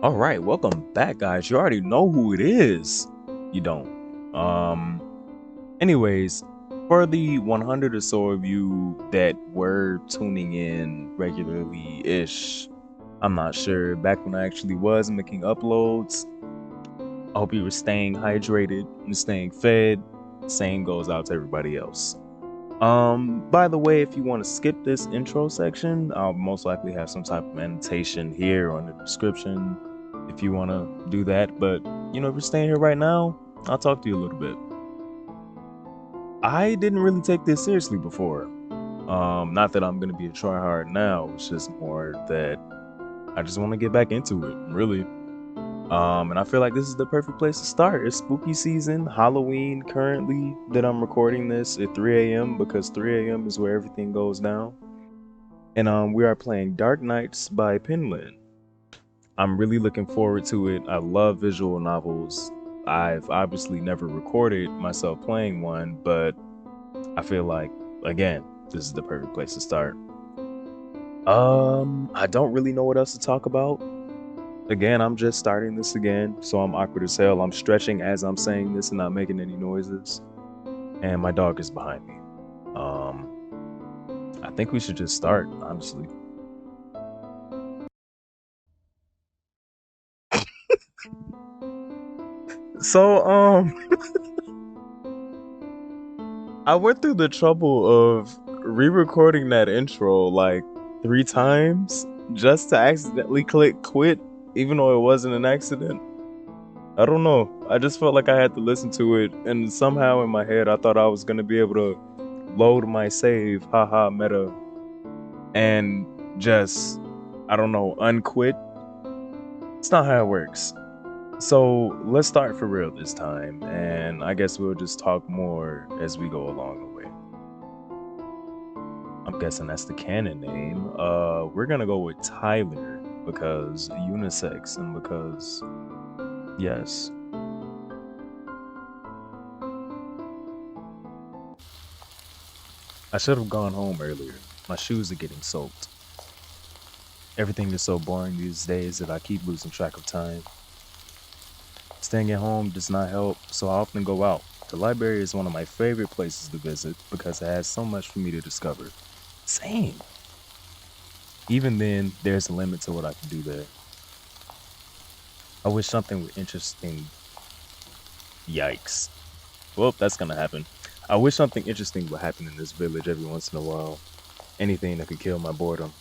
All right, welcome back, guys. You already know who it is. You don't. Anyways, for the 100 or so of you that were tuning in regularly-ish, I'm not sure, back when I actually was making uploads, I hope you were staying hydrated and staying fed. Same goes out to everybody else. By the way, if you want to skip this intro section, I'll most likely have some type of annotation here on the description if you want to do that. But, if you're staying here right now, I'll talk to you a little bit. I didn't really take this seriously before. Not that I'm going to be a tryhard now. It's just more that I just want to get back into it, really. And I feel like this is the perfect place to start. It's spooky season, Halloween currently that I'm recording this at 3 a.m. because 3 a.m. is where everything goes down. And we are playing Dark Nights by Pinlin. I'm really looking forward to it. I love visual novels. I've obviously never recorded myself playing one, but I feel like, again, this is the perfect place to start. I don't really know what else to talk about. Again, I'm just starting this again, so I'm awkward as hell. I'm stretching as I'm saying this and not making any noises. And my dog is behind me. I think we should just start, honestly. So, I went through the trouble of re-recording that intro like 3 times just to accidentally click quit, even though it wasn't an accident. I don't know. I just felt like I had to listen to it, and somehow in my head, I thought I was gonna be able to load my save, haha, meta, and just, I don't know, unquit. It's not how it works. So let's start for real this time, and I guess we'll just talk more as we go along the way. I'm guessing that's the canon name. We're gonna go with Tyler because unisex and because yes. I should have gone home earlier. My shoes are getting soaked. Everything is so boring these days that I keep losing track of time. Staying at home does not help, so I often go out. The library is one of my favorite places to visit because it has so much for me to discover. Same. Even then, there's a limit to what I can do there. I wish something were interesting. Yikes. Well, that's gonna happen. I wish something interesting would happen in this village every once in a while. Anything that could kill my boredom.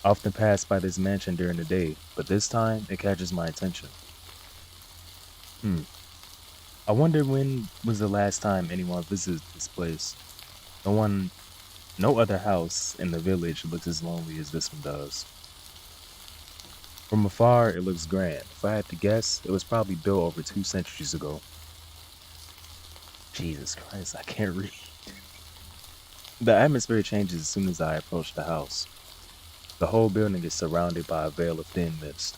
I often pass by this mansion during the day, but this time it catches my attention. Hmm. I wonder when was the last time anyone visited this place. No other house in the village looks as lonely as this one does. From afar, it looks grand. If I had to guess, it was probably built over 2 centuries ago. Jesus Christ, I can't read. The atmosphere changes as soon as I approach the house. The whole building is surrounded by a veil of thin mist.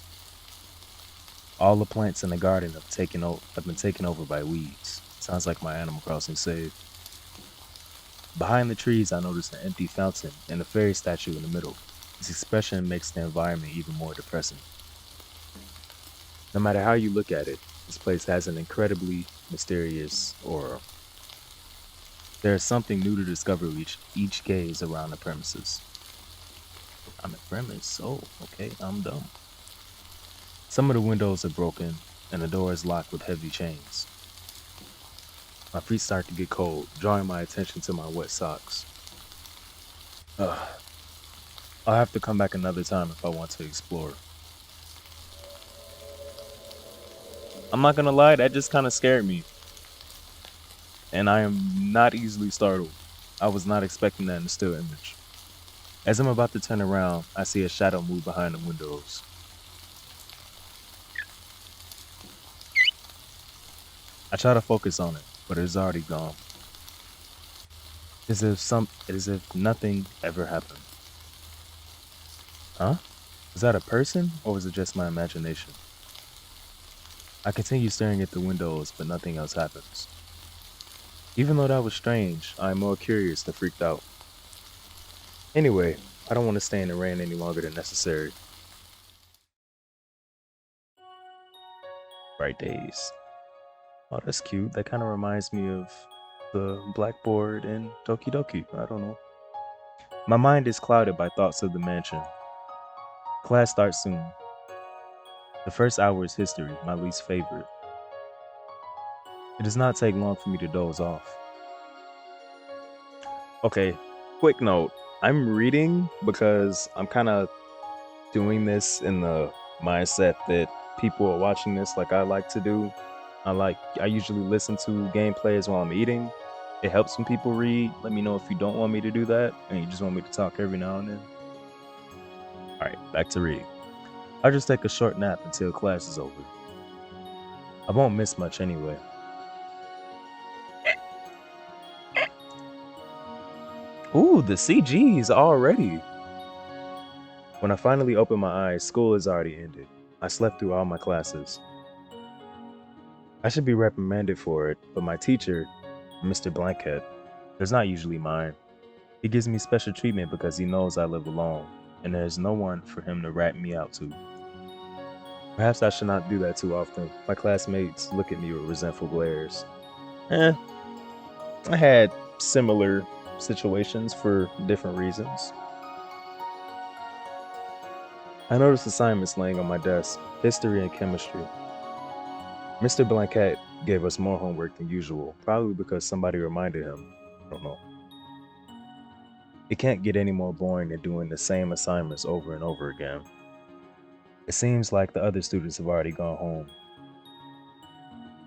All the plants in the garden have been taken over by weeds. Sounds like my Animal Crossing save. Behind the trees, I notice an empty fountain and a fairy statue in the middle. This expression makes the environment even more depressing. No matter how you look at it, this place has an incredibly mysterious aura. There is something new to discover each gaze around the premises. I'm a premise, oh, okay, I'm dumb. Some of the windows are broken, and the door is locked with heavy chains. My feet start to get cold, drawing my attention to my wet socks. Ugh. I'll have to come back another time if I want to explore. I'm not gonna lie, that just kind of scared me. And I am not easily startled. I was not expecting that in the still image. As I'm about to turn around, I see a shadow move behind the windows. I try to focus on it, but it is already gone. As if nothing ever happened. Huh? Was that a person, or was it just my imagination? I continue staring at the windows, but nothing else happens. Even though that was strange, I am more curious than freaked out. Anyway, I don't want to stay in the rain any longer than necessary. bright days. Oh, that's cute. That kind of reminds me of the blackboard in Doki Doki. I don't know. My mind is clouded by thoughts of the mansion. Class starts soon. The first hour is history, my least favorite. It does not take long for me to doze off. Okay, quick note. I'm reading because I'm kind of doing this in the mindset that people are watching this like I like to do. I usually listen to gameplays while I'm eating. It helps when people read. Let me know if you don't want me to do that and you just want me to talk every now and then. Alright, back to reading. I'll just take a short nap until class is over. I won't miss much anyway. Ooh, the CG's already. When I finally open my eyes, school has already ended. I slept through all my classes. I should be reprimanded for it, but my teacher, Mr. Blankhead, does not usually mind. He gives me special treatment because he knows I live alone, and there is no one for him to rat me out to. Perhaps I should not do that too often. My classmates look at me with resentful glares. I had similar situations for different reasons. I noticed assignments laying on my desk, history and chemistry. Mr. Blanket gave us more homework than usual, probably because somebody reminded him. I don't know. It can't get any more boring than doing the same assignments over and over again. It seems like the other students have already gone home.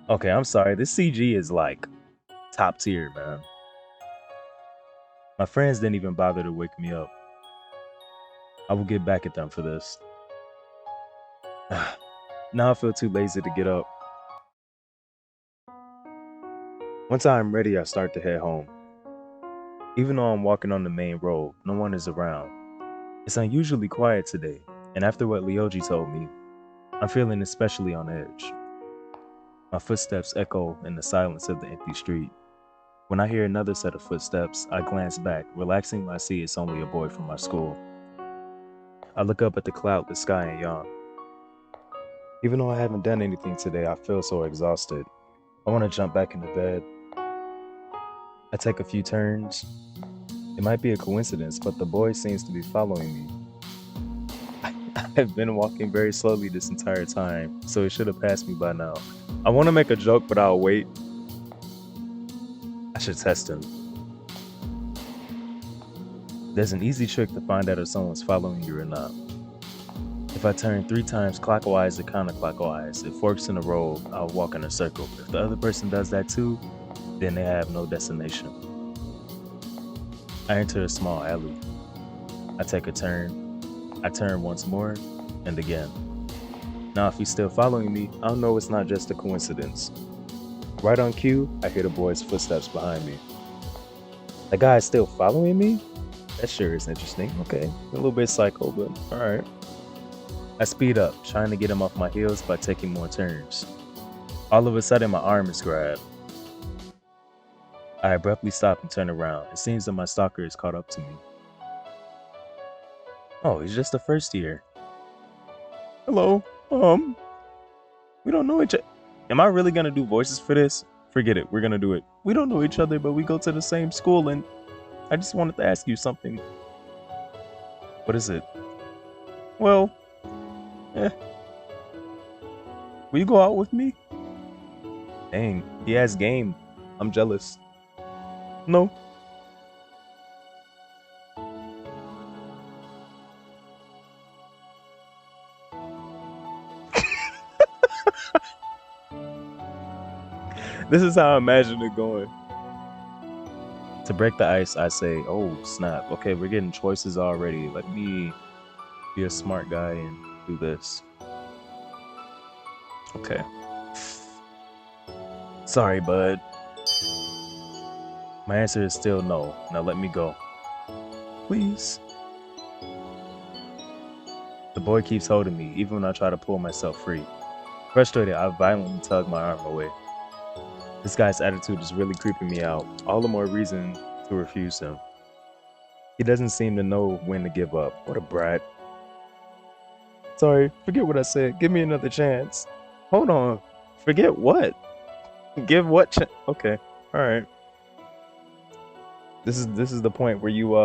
Okay, I'm sorry, this CG is like top tier, man. My friends didn't even bother to wake me up. I will get back at them for this. Now I feel too lazy to get up. Once I'm ready, I start to head home. Even though I'm walking on the main road, no one is around. It's unusually quiet today, and after what Ryoji told me, I'm feeling especially on edge. My footsteps echo in the silence of the empty street. When I hear another set of footsteps, I glance back, relaxing when I see it's only a boy from my school. I look up at the cloudless sky and yawn. Even though I haven't done anything today, I feel so exhausted. I want to jump back into bed. I take a few turns. It might be a coincidence, but the boy seems to be following me. I've been walking very slowly this entire time, so he should have passed me by now. I want to make a joke, but I'll wait. I should test him. There's an easy trick to find out if someone's following you or not. If I turn 3 times clockwise or counterclockwise, if forks in a row, I'll walk in a circle. If the other person does that too, then they have no destination. I enter a small alley. I take a turn. I turn once more, and again. Now if he's still following me, I'll know it's not just a coincidence. Right on cue, I hear the boy's footsteps behind me. The guy is still following me? That sure is interesting. Okay, a little bit psycho, but alright. I speed up, trying to get him off my heels by taking more turns. All of a sudden, my arm is grabbed. I abruptly stop and turn around. It seems that my stalker is caught up to me. Oh, he's just a first year. Hello, we don't know each other. Am I really gonna do voices for this? Forget it, we're gonna do it. We don't know each other, but we go to the same school, and I just wanted to ask you something. What is it? Well, will you go out with me? Dang, he has game. I'm jealous. No. This is how I imagine it going. To break the ice, I say, oh, snap. Okay, we're getting choices already. Let me be a smart guy and do this. Okay. Sorry, bud. My answer is still no. Now let me go. Please. The boy keeps holding me, even when I try to pull myself free. Frustrated, I violently tug my arm away. This guy's attitude is really creeping me out. All the more reason to refuse him. He doesn't seem to know when to give up. What a brat. Sorry, forget what I said. Give me another chance. Hold on. Forget what? Give what? Okay, all right. This is the point where you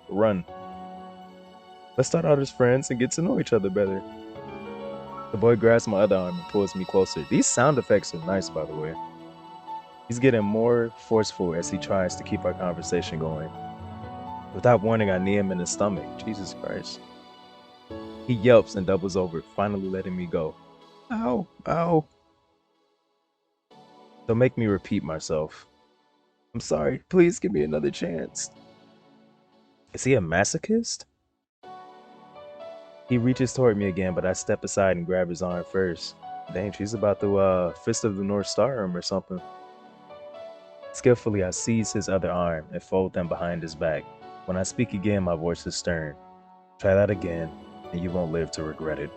run. Let's start out as friends and get to know each other better. The boy grabs my other arm and pulls me closer. These sound effects are nice, by the way. He's getting more forceful as he tries to keep our conversation going. Without warning, I knee him in the stomach. Jesus Christ. He yelps and doubles over, finally letting me go. Ow, ow. Don't make me repeat myself. I'm sorry. Please give me another chance. Is he a masochist? He reaches toward me again, but I step aside and grab his arm first. Dang, she's about to Fist of the North Star him or something. Skillfully, I seize his other arm and fold them behind his back. When I speak again, my voice is stern. Try that again, and you won't live to regret it.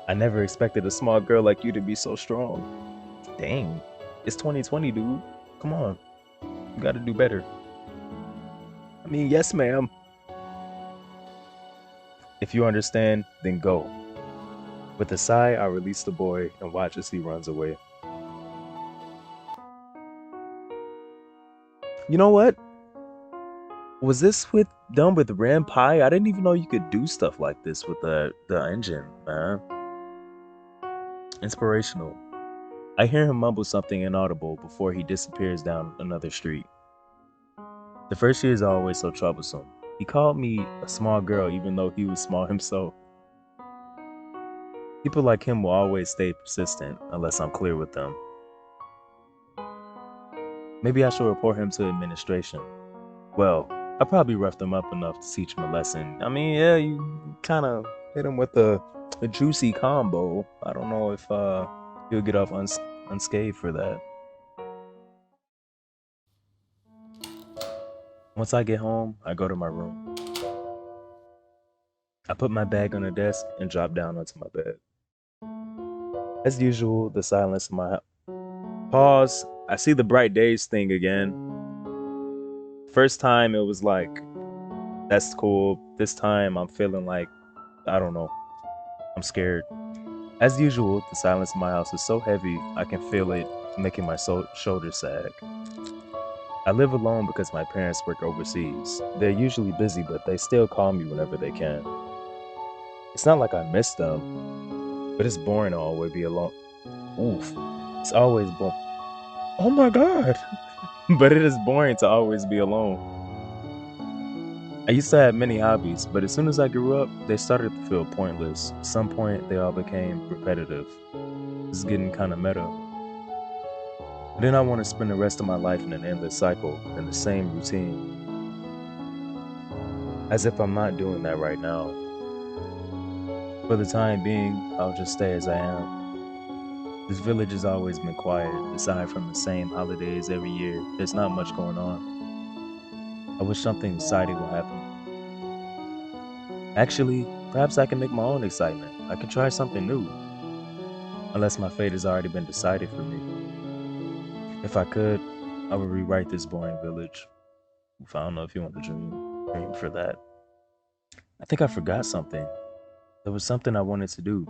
I never expected a small girl like you to be so strong. Dang, it's 2020, dude. Come on, you gotta do better. I mean, yes, ma'am. If you understand, then go. With a sigh, I release the boy and watch as he runs away. You know what? Was this done with Ram Pi? I didn't even know you could do stuff like this with the engine, man. Inspirational. I hear him mumble something inaudible before he disappears down another street. The first year is always so troublesome. He called me a small girl even though he was small himself. People like him will always stay persistent unless I'm clear with them. Maybe I should report him to administration. Well, I probably roughed him up enough to teach him a lesson. I mean, yeah, you kind of hit him with a juicy combo. I don't know if he'll get off unscathed for that. Once I get home, I go to my room. I put my bag on the desk and drop down onto my bed. As usual, the silence in my house. Pause. I see the bright days thing again. First time it was like, that's cool. This time I'm feeling like, I don't know. I'm scared. As usual, the silence in my house is so heavy, I can feel it making my shoulders sag. I live alone because my parents work overseas. They're usually busy, but they still call me whenever they can. It's not like I miss them, but it's boring to always be alone. Oof. It's always boring. Oh my God. But it is boring to always be alone. I used to have many hobbies, but as soon as I grew up, they started to feel pointless. At some point, they all became repetitive. This is getting kind of meta. And then I want to spend the rest of my life in an endless cycle, in the same routine. As if I'm not doing that right now. For the time being, I'll just stay as I am. This village has always been quiet. Aside from the same holidays every year, there's not much going on. I wish something exciting would happen. Actually, perhaps I can make my own excitement. I can try something new. Unless my fate has already been decided for me. If I could, I would rewrite this boring village. I don't know if you want to dream for that. I think I forgot something. There was something I wanted to do.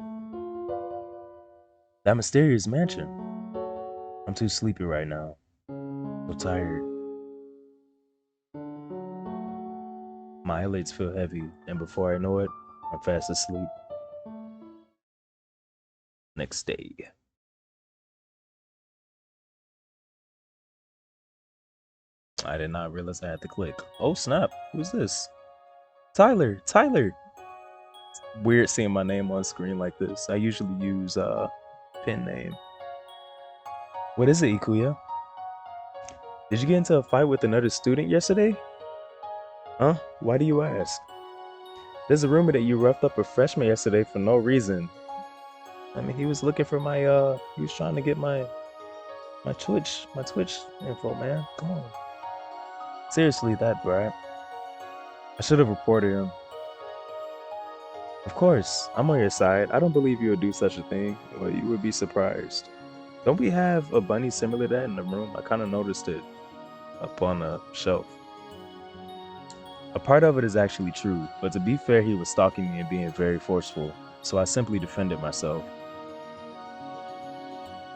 That mysterious mansion. I'm too sleepy right now. So tired. My eyelids feel heavy, and before I know it, I'm fast asleep. Next day. I did not realize I had to click. Oh snap, who's this? Tyler! It's weird seeing my name on screen like this. I usually use pen name. What is it, Ikuya? Did you get into a fight with another student yesterday? Huh? Why do you ask? There's a rumor that you roughed up a freshman yesterday for no reason. I mean, he was looking for my he was trying to get my Twitch info, man. Come on. Seriously, that brat. I should have reported him. Of course, I'm on your side. I don't believe you would do such a thing, but you would be surprised. Don't we have a bunny similar to that in the room? I kind of noticed it up on a shelf. A part of it is actually true, but to be fair, he was stalking me and being very forceful. so I simply defended myself.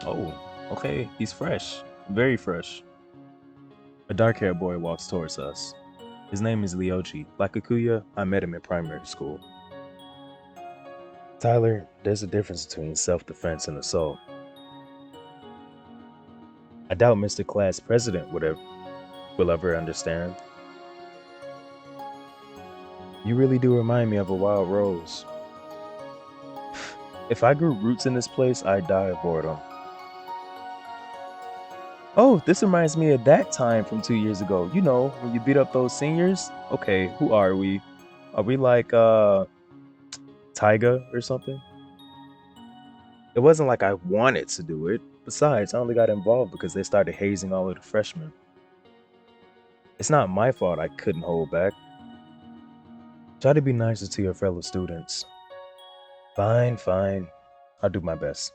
Oh, okay, he's fresh. Very fresh. A dark-haired boy walks towards us. His name is Lyoji. Like Akuya, I met him in primary school. Tyler, there's a difference between self-defense and assault. I doubt Mr. Class President will ever understand. You really do remind me of a wild rose. If I grew roots in this place, I'd die of boredom. Oh, this reminds me of that time from 2 years ago. You know, when you beat up those seniors? Okay, who are we? Are we like, Tyga or something? It wasn't like I wanted to do it. Besides, I only got involved because they started hazing all of the freshmen. It's not my fault I couldn't hold back. Try to be nicer to your fellow students. Fine, fine. I'll do my best.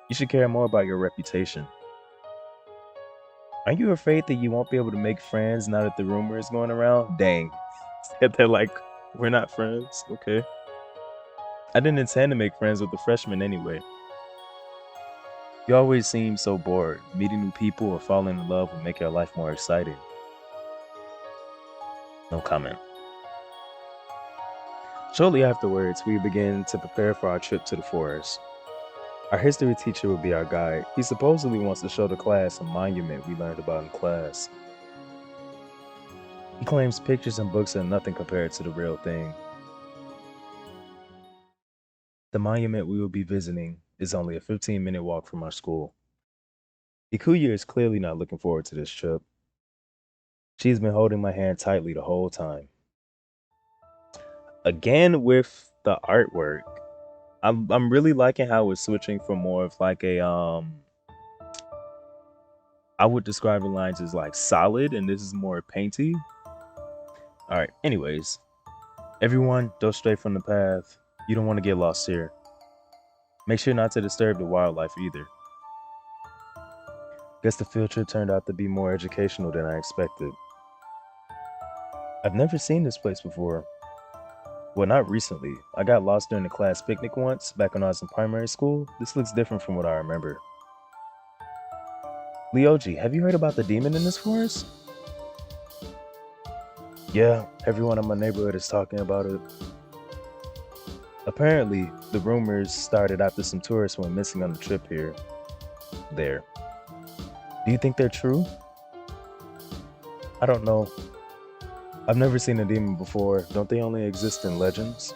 You should care more about your reputation. Aren't you afraid that you won't be able to make friends now that the rumor is going around? Dang. Said they're like, we're not friends. Okay. I didn't intend to make friends with the freshmen anyway. You always seem so bored. Meeting new people or falling in love will make your life more exciting. No comment. Shortly afterwards, we begin to prepare for our trip to the forest. Our history teacher will be our guide. He supposedly wants to show the class a monument we learned about in class. He claims pictures and books are nothing compared to the real thing. The monument we will be visiting is only a 15-minute walk from our school. Ikuya is clearly not looking forward to this trip. She's been holding my hand tightly the whole time. Again with the artwork. I'm really liking how it's switching from more of like a I would describe the lines as like solid, and this is more painty. Alright, anyways. Everyone, go straight from the path. You don't want to get lost here. Make sure not to disturb the wildlife either. Guess the field trip turned out to be more educational than I expected. I've never seen this place before. Well, not recently. I got lost during the class picnic once, back when I was in primary school. This looks different from what I remember. Lyoji, have you heard about the demon in this forest? Yeah, everyone in my neighborhood is talking about it. Apparently, the rumors started after some tourists went missing on the trip here. There. Do you think they're true? I don't know. I've never seen a demon before. Don't they only exist in legends?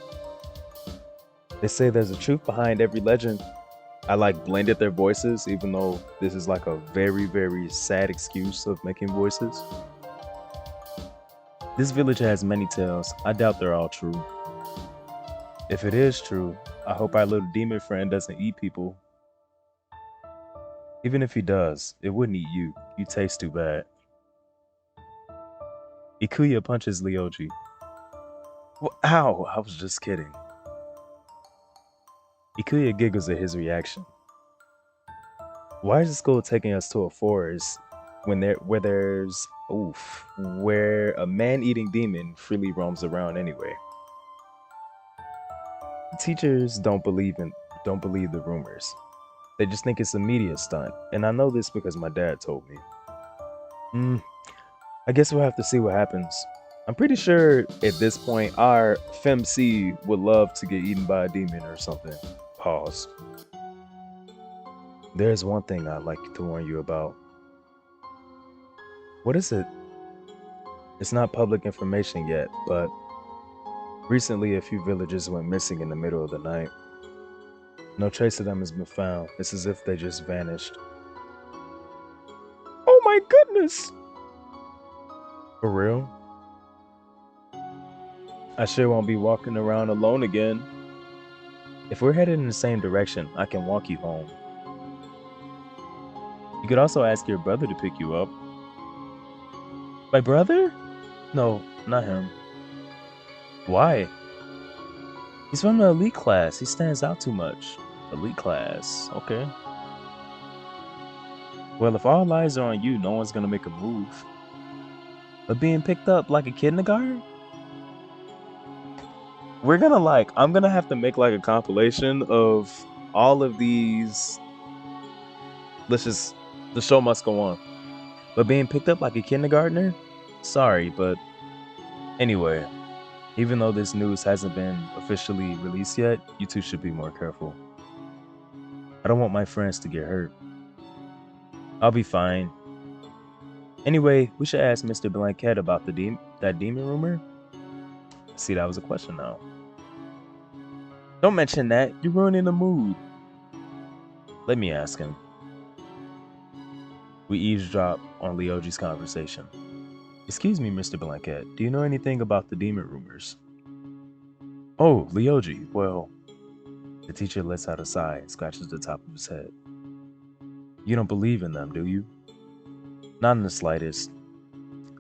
They say there's a truth behind every legend. I like blended their voices, even though this is like a very, very sad excuse of making voices. This village has many tales. I doubt they're all true. If it is true, I hope our little demon friend doesn't eat people. Even if he does, it wouldn't eat you. You taste too bad. Ikuya punches Lyoji. Well, ow, I was just kidding. Ikuya giggles at his reaction. Why is the school taking us to a forest where a man-eating demon freely roams around anyway? Teachers don't believe the rumors. They just think it's a media stunt, and I know this because my dad told me. I guess we'll have to see what happens. I'm pretty sure at this point our FemC would love to get eaten by a demon or something. Pause. There's one thing I'd like to warn you about. What is it? It's not public information yet, but recently a few villagers went missing in the middle of the night. No trace of them has been found. It's as if they just vanished. Oh my goodness! For real? I sure won't be walking around alone again. If we're headed in the same direction, I can walk you home. You could also ask your brother to pick you up. My brother? No, not him. Why? He's from the elite class. He stands out too much. Elite class, okay. Well, if all eyes are on you, no one's gonna make a move. But being picked up like a kindergarten? I'm gonna have to make like a compilation of all of these. The show must go on. But being picked up like a kindergartner? Sorry, but anyway, even though this news hasn't been officially released yet, you two should be more careful. I don't want my friends to get hurt. I'll be fine. Anyway, we should ask Mr. Blanket about that demon rumor. See, that was a question now. Don't mention that. You're ruining the mood. Let me ask him. We eavesdrop on Leoji's conversation. Excuse me, Mr. Blanket. Do you know anything about the demon rumors? Oh, Leoji. Well, the teacher lets out a sigh and scratches the top of his head. You don't believe in them, do you? Not in the slightest.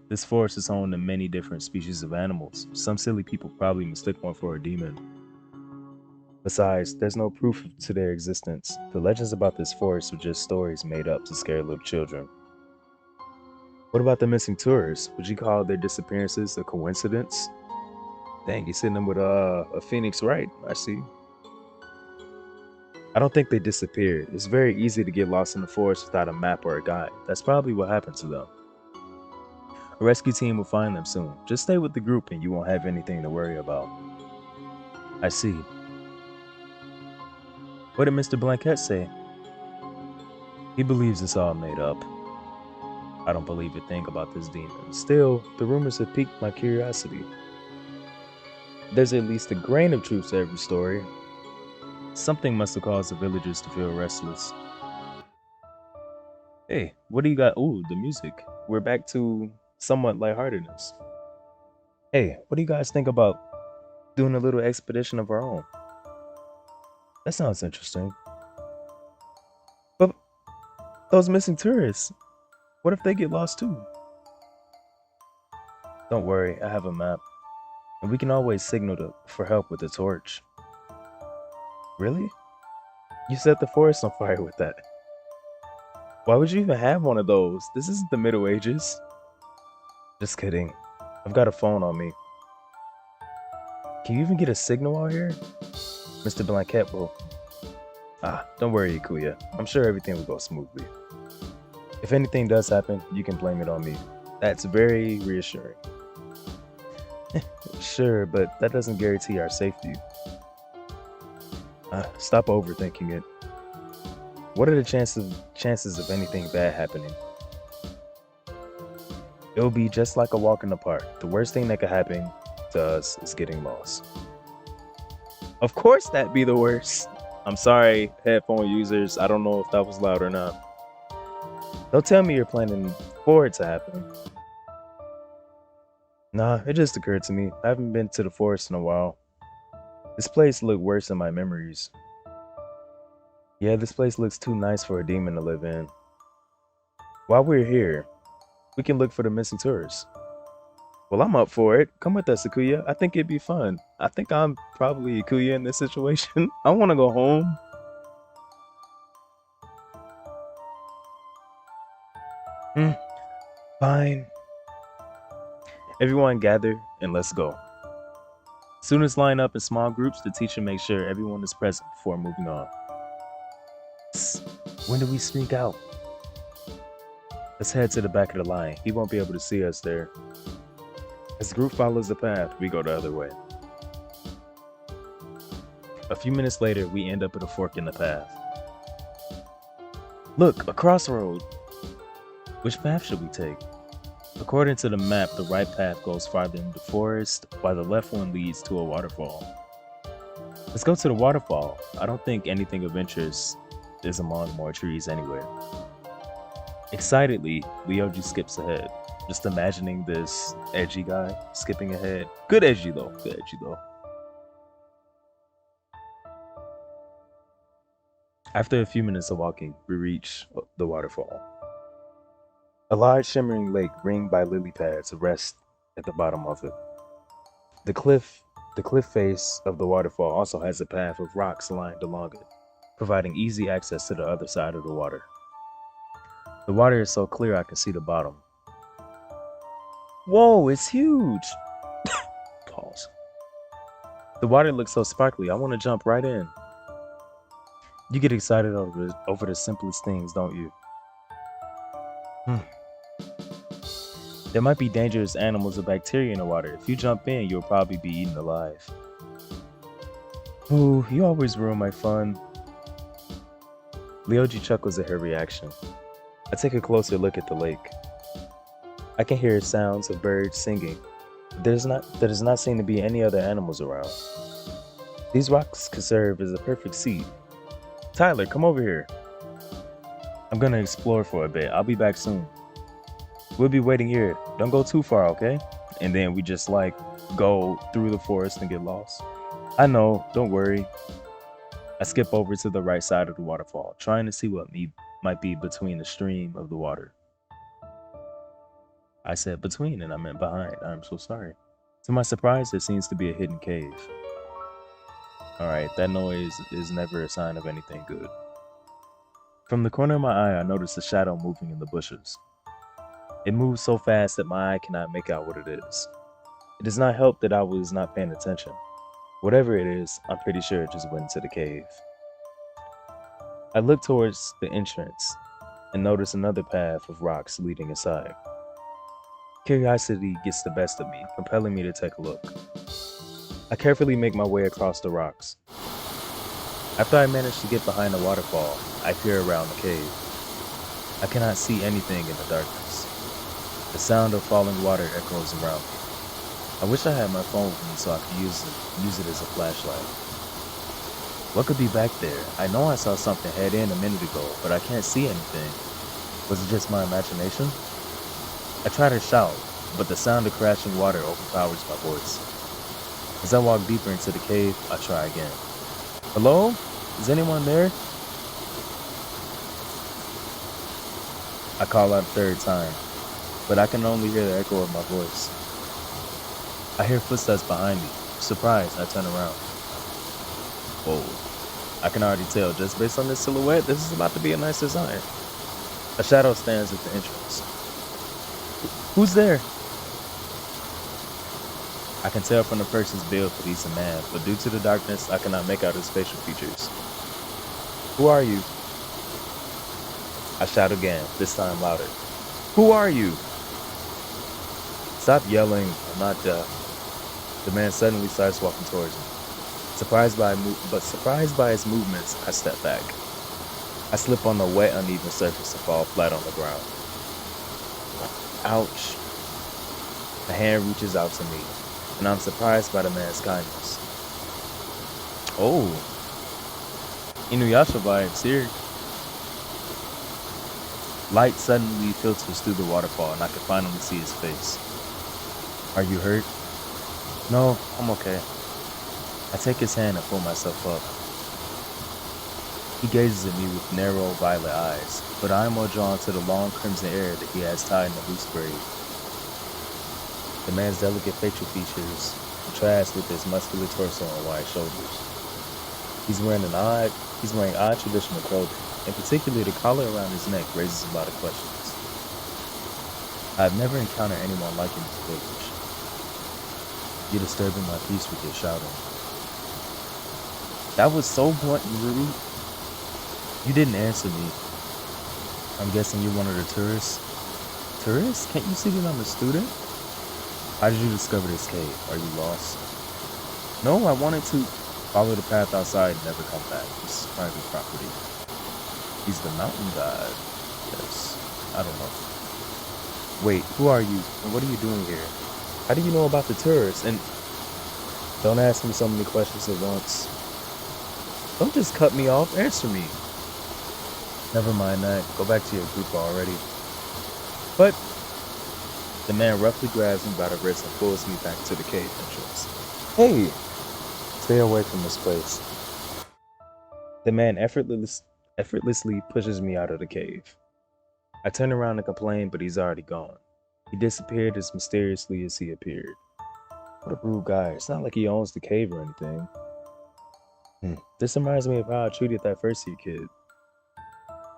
This forest is home to many different species of animals. Some silly people probably mistook one for a demon. Besides, there's no proof to their existence. The legends about this forest are just stories made up to scare little children. What about the missing tourists? Would you call their disappearances a coincidence? Dang, you're sitting them with a phoenix, right? I see. I don't think they disappeared. It's very easy to get lost in the forest without a map or a guide. That's probably what happened to them. A rescue team will find them soon. Just stay with the group and you won't have anything to worry about. I see. What did Mr. Blanket say? He believes it's all made up. I don't believe a thing about this demon. Still, the rumors have piqued my curiosity. There's at least a grain of truth to every story. Something must have caused the villagers to feel restless. Hey, what do you got? Ooh, the music. We're back to somewhat lightheartedness. Hey, what do you guys think about doing a little expedition of our own? That sounds interesting. But those missing tourists, what if they get lost too? Don't worry, I have a map. And we can always signal for help with the torch. Really? You set the forest on fire with that. Why would you even have one of those? This isn't the Middle Ages. Just kidding. I've got a phone on me. Can you even get a signal out here? Mr. Blanket will. Don't worry, Ikuya. I'm sure everything will go smoothly. If anything does happen, you can blame it on me. That's very reassuring. Sure, but that doesn't guarantee our safety. Stop overthinking it. What are the chances of anything bad happening? It'll be just like a walk in the park. The worst thing that could happen to us is getting lost. Of course that'd be the worst. I'm sorry, headphone users. I don't know if that was loud or not. Don't tell me you're planning for it to happen. Nah, it just occurred to me. I haven't been to the forest in a while. This place looked worse than my memories. Yeah, this place looks too nice for a demon to live in. While we're here, we can look for the missing tourists. Well, I'm up for it. Come with us, Ikuya. I think it'd be fun. I think I'm probably Ikuya in this situation. I want to go home. Fine. Everyone gather and let's go. Students line up in small groups. The teacher makes sure everyone is present before moving on. When do we sneak out? Let's head to the back of the line. He won't be able to see us there. As the group follows the path, we go the other way. A few minutes later, we end up at a fork in the path. Look, a crossroad. Which path should we take? According to the map, the right path goes farther into the forest, while the left one leads to a waterfall. Let's go to the waterfall. I don't think anything of interest is among more trees anywhere. Excitedly, Leoji skips ahead, just imagining this edgy guy skipping ahead. Good edgy though, good edgy though. After a few minutes of walking, we reach the waterfall. A large shimmering lake ringed by lily pads rests at the bottom of it. The cliff face of the waterfall also has a path of rocks lined along it, providing easy access to the other side of the water. The water is so clear I can see the bottom. Whoa, it's huge! Pause. The water looks so sparkly, I want to jump right in. You get excited over the simplest things, don't you? There might be dangerous animals or bacteria in the water. If you jump in, you'll probably be eaten alive. Ooh, you always ruin my fun. Leoji chuckles at her reaction. I take a closer look at the lake. I can hear sounds of birds singing. There does not seem to be any other animals around. These rocks could serve as a perfect seat. Tyler, come over here. I'm gonna explore for a bit. I'll be back soon. We'll be waiting here. Don't go too far, okay? And then we just go through the forest and get lost. I know, don't worry. I skip over to the right side of the waterfall, trying to see what might be between the stream of the water. I said between and I meant behind. I'm so sorry. To my surprise, there seems to be a hidden cave. Alright, that noise is never a sign of anything good. From the corner of my eye, I notice a shadow moving in the bushes. It moves so fast that my eye cannot make out what it is. It does not help that I was not paying attention. Whatever it is, I'm pretty sure it just went into the cave. I look towards the entrance and notice another path of rocks leading inside. Curiosity gets the best of me, compelling me to take a look. I carefully make my way across the rocks. After I manage to get behind the waterfall, I peer around the cave. I cannot see anything in the darkness. The sound of falling water echoes around me. I wish I had my phone with me so I could use it as a flashlight. What could be back there? I know I saw something head in a minute ago, but I can't see anything. Was it just my imagination? I try to shout, but the sound of crashing water overpowers my voice. As I walk deeper into the cave, I try again. Hello? Is anyone there? I call out a third time, but I can only hear the echo of my voice. I hear footsteps behind me. Surprised, I turn around. Whoa. I can already tell, just based on this silhouette, this is about to be a nice design. A shadow stands at the entrance. Who's there? I can tell from the person's build that he's a man, but due to the darkness, I cannot make out his facial features. Who are you? I shout again, this time louder. Who are you? Stop yelling, I'm not deaf. The man suddenly starts walking towards me. Surprised by his movements, I step back. I slip on the wet, uneven surface and fall flat on the ground. Ouch. A hand reaches out to me, and I'm surprised by the man's kindness. Oh. Inuyasha vibes here. Light suddenly filters through the waterfall, and I can finally see his face. Are you hurt? No, I'm okay. I take his hand and pull myself up. He gazes at me with narrow, violet eyes, but I am more drawn to the long crimson hair that he has tied in a loose braid. The man's delicate facial features contrast with his muscular torso and wide shoulders. He's wearing odd traditional clothing, and particularly the collar around his neck raises a lot of questions. I've never encountered anyone like him in this village. You're disturbing my peace with your shouting. That was so blunt and rude. You didn't answer me. I'm guessing you're one of the tourists. Tourists? Can't you see that I'm a student? How did you discover this cave? Are you lost? No, I wanted to follow the path outside and never come back. This is private property. He's the mountain god. Yes. I don't know. Wait, who are you? And what are you doing here? How do you know about the tourists? And don't ask me so many questions at once. Don't just cut me off. Answer me. Never mind that. Go back to your group already. But the man roughly grabs me by the wrist and pulls me back to the cave entrance. Hey! Stay away from this place. The man effortlessly pushes me out of the cave. I turn around and complain, but he's already gone. He disappeared as mysteriously as he appeared. What a rude guy. It's not like he owns the cave or anything. This reminds me of how I treated that first year kid.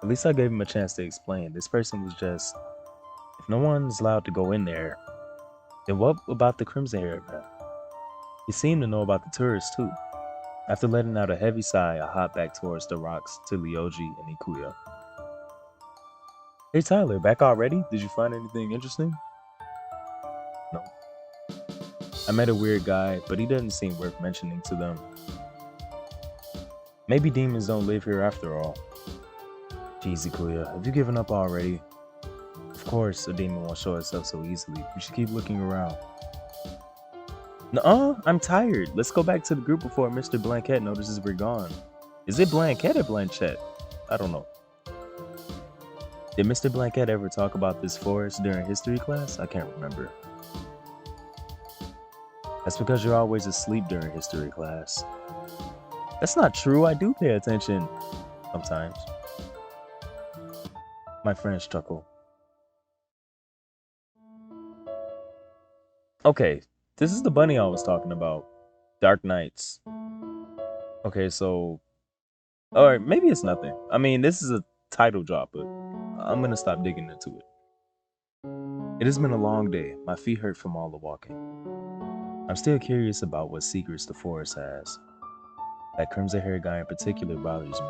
At least I gave him a chance to explain. This person was just... If no one's allowed to go in there, then what about the crimson hair man? He seemed to know about the tourists too. After letting out a heavy sigh, I hopped back towards the rocks to Ryoji and Ikuya. Hey Tyler, back already? Did you find anything interesting? No. I met a weird guy, but he doesn't seem worth mentioning to them. Maybe demons don't live here after all. Jeez, Ikuya, have you given up already? Of course, a demon won't show itself so easily. We should keep looking around. Nuh-uh, I'm tired. Let's go back to the group before Mr. Blanket notices we're gone. Is it Blanket or Blanchette? I don't know. Did Mr. Blanket ever talk about this forest during history class? I can't remember. That's because you're always asleep during history class. That's not true. I do pay attention. Sometimes. My friends chuckle. Okay, this is the bunny I was talking about. Dark Nights. Okay, so... Alright, maybe it's nothing. I mean, this is a title drop, but I'm gonna stop digging into it. It has been a long day. My feet hurt from all the walking. I'm still curious about what secrets the forest has. That crimson-haired guy in particular bothers me.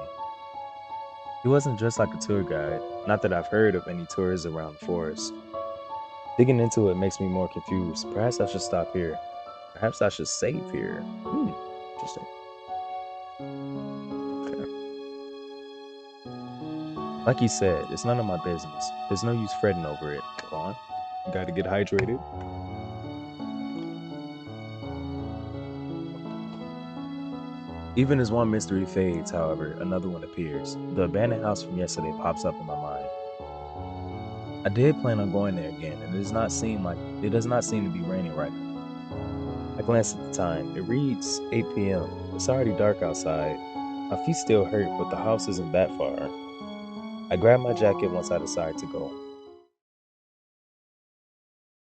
He wasn't dressed like a tour guide, not that I've heard of any tours around the forest. Digging into it makes me more confused. Perhaps I should stop here. Perhaps I should save here. Interesting. Okay. Like you said, it's none of my business. There's no use fretting over it. Go on. You gotta get hydrated. Even as one mystery fades, however, another one appears. The abandoned house from yesterday pops up in my mind. I did plan on going there again, and it does not seem to be raining right now. I glanced at the time. It reads 8 p.m. It's already dark outside. My feet still hurt, but the house isn't that far. I grabbed my jacket once I decided to go.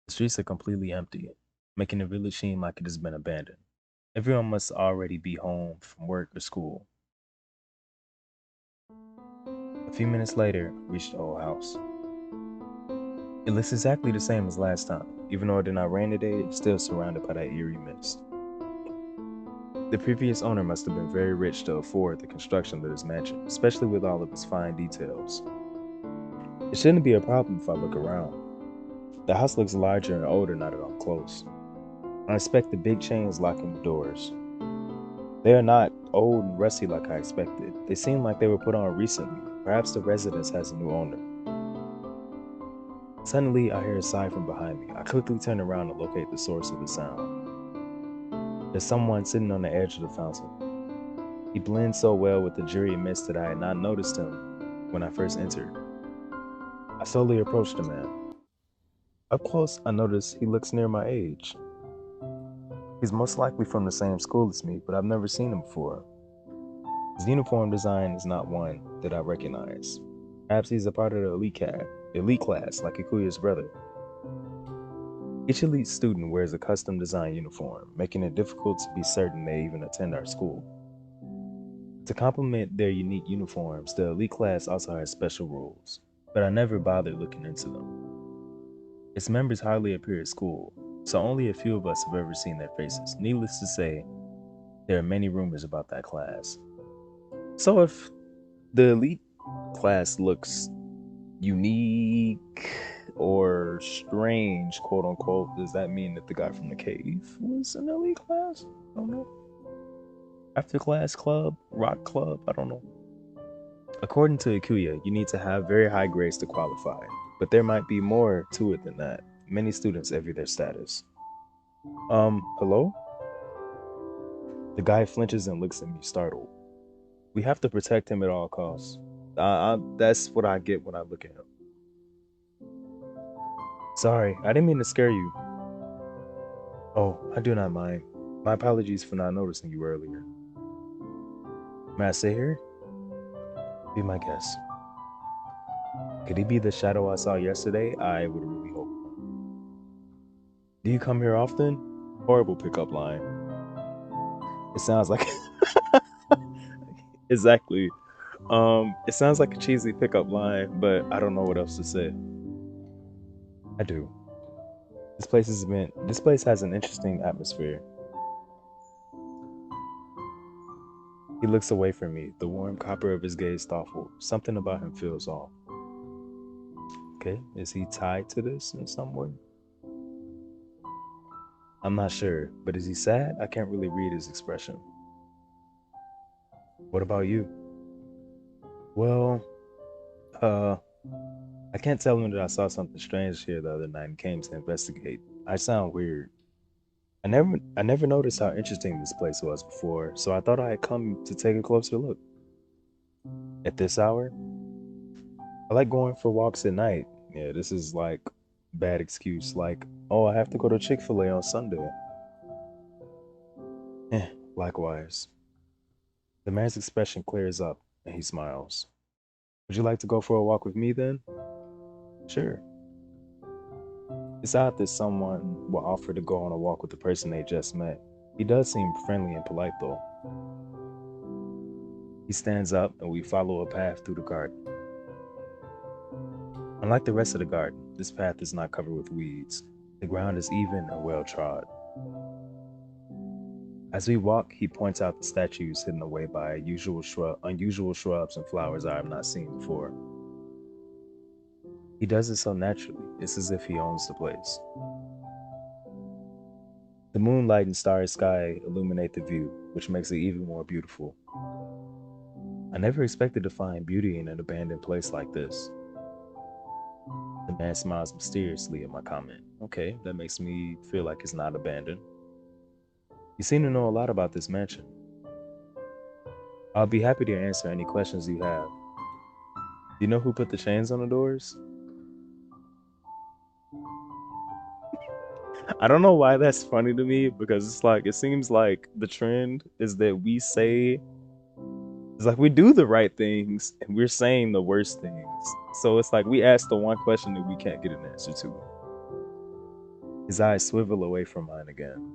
The streets are completely empty, making the village seem like it has been abandoned. Everyone must already be home from work or school. A few minutes later, I reached the old house. It looks exactly the same as last time. Even though it did not rain today, it's still surrounded by that eerie mist. The previous owner must have been very rich to afford the construction of this mansion, especially with all of its fine details. It shouldn't be a problem if I look around. The house looks larger and older now that I'm close. I inspect the big chains locking the doors. They are not old and rusty like I expected. They seem like they were put on recently. Perhaps the residence has a new owner. Suddenly, I hear a sigh from behind me. I quickly turn around to locate the source of the sound. There's someone sitting on the edge of the fountain. He blends so well with the dreary mist that I had not noticed him when I first entered. I slowly approach the man. Up close, I notice he looks near my age. He's most likely from the same school as me, but I've never seen him before. His uniform design is not one that I recognize. Perhaps he's a part of the elite class, like Ikuya's brother. Each elite student wears a custom design uniform, making it difficult to be certain they even attend our school. To complement their unique uniforms, the elite class also has special rules, but I never bothered looking into them. Its members hardly appear at school, so only a few of us have ever seen their faces. Needless to say, there are many rumors about that class. So if the elite class looks unique or strange, quote unquote, does that mean that the guy from the cave was an elite class? I don't know. After class club, rock club, I don't know. According to Ikuya, you need to have very high grades to qualify, but there might be more to it than that. Many students envy their status. Hello? The guy flinches and looks at me startled. We have to protect him at all costs. That's what I get when I look at him. Sorry, I didn't mean to scare you. Oh, I do not mind. My apologies for not noticing you earlier. May I sit here? Be my guest. Could he be the shadow I saw yesterday? I would really hope. Do you come here often? Horrible pickup line. It sounds like... Exactly. It sounds like a cheesy pickup line, but I don't know what else to say. I do. This place has an interesting atmosphere. He looks away from me, the warm copper of his gaze thoughtful. Something about him feels off. Okay, is he tied to this in some way? I'm not sure, but is he sad? I can't really read his expression. What about you? Well, uh, I can't tell him that I saw something strange here the other night and came to investigate. I sound weird. I never noticed how interesting this place was before, so I thought I had come to take a closer look. At this hour, I like going for walks at night. Yeah, this is like bad excuse, like, oh, I have to go to Chick-fil-A on Sunday. Likewise. The man's expression clears up and he smiles. Would you like to go for a walk with me then? Sure. It's odd that someone will offer to go on a walk with the person they just met. He does seem friendly and polite though. He stands up and we follow a path through the garden. Unlike the rest of the garden, this path is not covered with weeds. The ground is even and well trod. As we walk, he points out the statues hidden away by unusual shrubs and flowers I have not seen before. He does it so naturally, it's as if he owns the place. The moonlight and starry sky illuminate the view, which makes it even more beautiful. I never expected to find beauty in an abandoned place like this. The man smiles mysteriously at my comment. Okay, that makes me feel like it's not abandoned. You seem to know a lot about this mansion. I'll be happy to answer any questions you have. Do you know who put the chains on the doors? I don't know why that's funny to me because it's like it seems like the trend is that we say it's like we do the right things and we're saying the worst things. So it's like we ask the one question that we can't get an answer to. His eyes swivel away from mine again.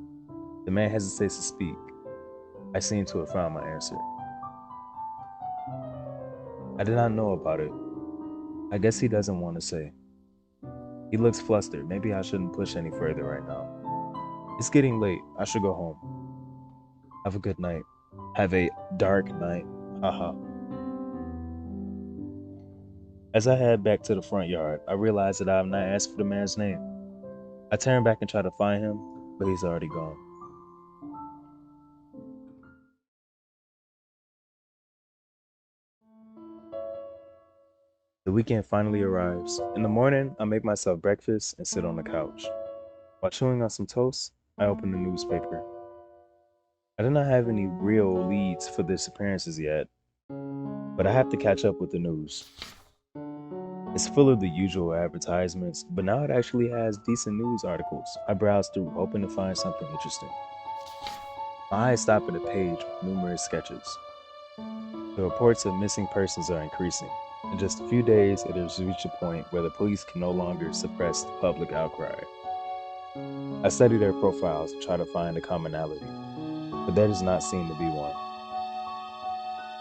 The man hesitates to speak. I seem to have found my answer. I did not know about it. I guess he doesn't want to say. He looks flustered. Maybe I shouldn't push any further right now. It's getting late. I should go home. Have a good night. Have a dark night. Haha. As I head back to the front yard, I realize that I have not asked for the man's name. I turn back and try to find him, but he's already gone. The weekend finally arrives. In the morning, I make myself breakfast and sit on the couch. While chewing on some toast, I open the newspaper. I do not have any real leads for the disappearances yet, but I have to catch up with the news. It's full of the usual advertisements, but now it actually has decent news articles. I browse through, hoping to find something interesting. My eyes stop at a page with numerous sketches. The reports of missing persons are increasing. In just a few days, it has reached a point where the police can no longer suppress the public outcry. I study their profiles and try to find a commonality, but there does not seem to be one.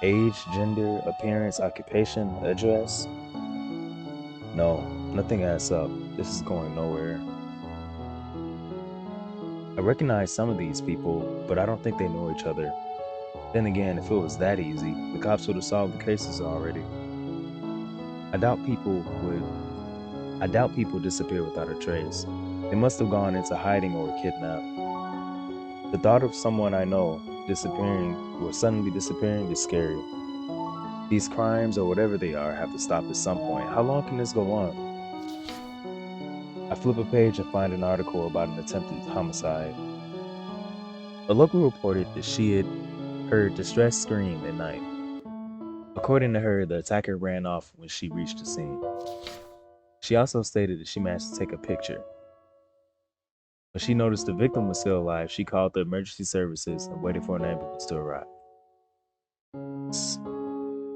Age, gender, appearance, occupation, address? No, nothing adds up. This is going nowhere. I recognize some of these people, but I don't think they know each other. Then again, if it was that easy, the cops would have solved the cases already. I doubt people disappear without a trace. They must have gone into hiding or kidnapped. The thought of someone I know suddenly disappearing is scary. These crimes, or whatever they are, have to stop at some point. How long can this go on? I flip a page and find an article about an attempted homicide. A local reported that she had heard distressed scream at night. According to her, the attacker ran off when she reached the scene. She also stated that she managed to take a picture. When she noticed the victim was still alive, she called the emergency services and waited for an ambulance to arrive.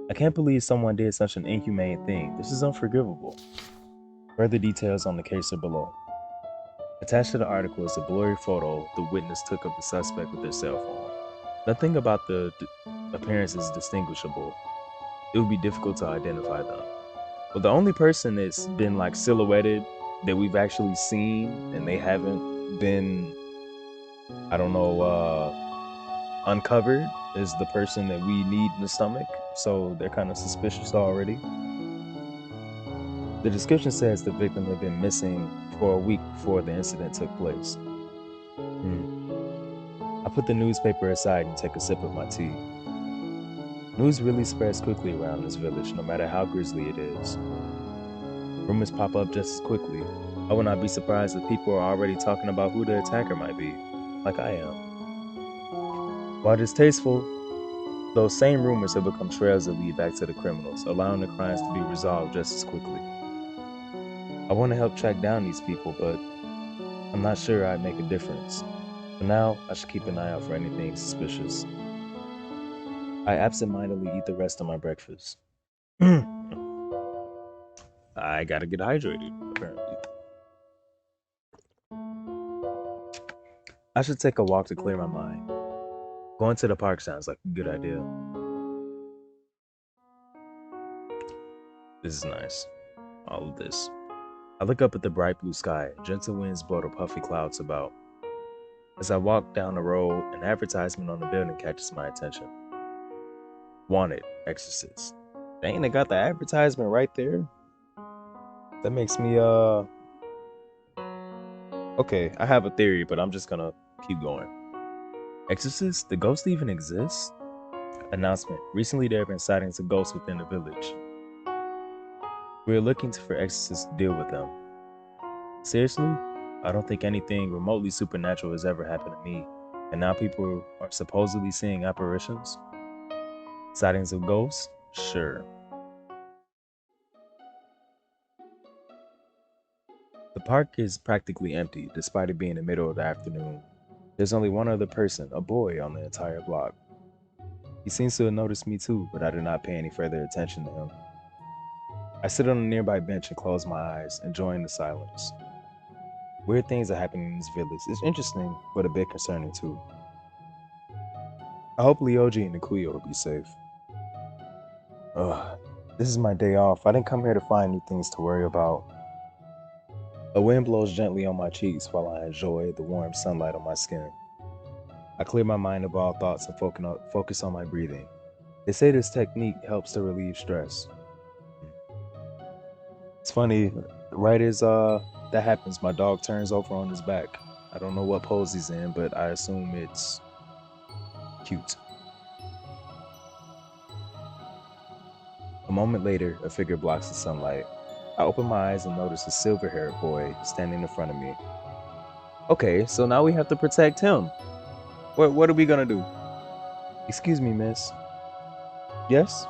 I can't believe someone did such an inhumane thing. This is unforgivable. Further details on the case are below. Attached to the article is a blurry photo the witness took of the suspect with their cell phone. Nothing about the appearance is distinguishable. It would be difficult to identify them. But the only person that's been like silhouetted that we've actually seen and they haven't been, uncovered is the person that we need in the stomach, so they're kind of suspicious already. The description says the victim had been missing for a week before the incident took place. I put the newspaper aside and take a sip of my tea. News really spreads quickly around this village, no matter how grisly it is. Rumors pop up just as quickly. I would not be surprised if people are already talking about who the attacker might be, like I am. While distasteful, those same rumors have become trails that lead back to the criminals, allowing the crimes to be resolved just as quickly. I want to help track down these people, but I'm not sure I'd make a difference. For now, I should keep an eye out for anything suspicious. I absentmindedly eat the rest of my breakfast. I gotta get hydrated, apparently. I should take a walk to clear my mind. Going to the park sounds like a good idea. This is nice. All of this. I look up at the bright blue sky. Gentle winds blow the puffy clouds about. As I walk down the road, an advertisement on the building catches my attention. Wanted, exorcist. Dang, they got the advertisement right there. That makes me, okay, I have a theory, but I'm just gonna keep going. Exorcist? The ghost even exists? Announcement. Recently there have been sightings of ghosts within the village. We are looking for exorcists to deal with them. Seriously? I don't think anything remotely supernatural has ever happened to me, and now people are supposedly seeing apparitions? Sightings of ghosts? Sure. The park is practically empty, despite it being the middle of the afternoon. There's only one other person, a boy, on the entire block. He seems to have noticed me too, but I do not pay any further attention to him. I sit on a nearby bench and close my eyes, enjoying the silence. Weird things are happening in this village. It's interesting, but a bit concerning too. I hope Leoji and Nikuya will be safe. Ugh, this is my day off. I didn't come here to find new things to worry about. A wind blows gently on my cheeks while I enjoy the warm sunlight on my skin. I clear my mind of all thoughts and focus on my breathing. They say this technique helps to relieve stress. It's funny, right as that happens, my dog turns over on his back. I don't know what pose he's in, but I assume it's cute. A moment later, a figure blocks the sunlight. I open my eyes and notice a silver-haired boy standing in front of me. Okay, so now we have to protect him. What are we gonna do? Excuse me, miss. Yes?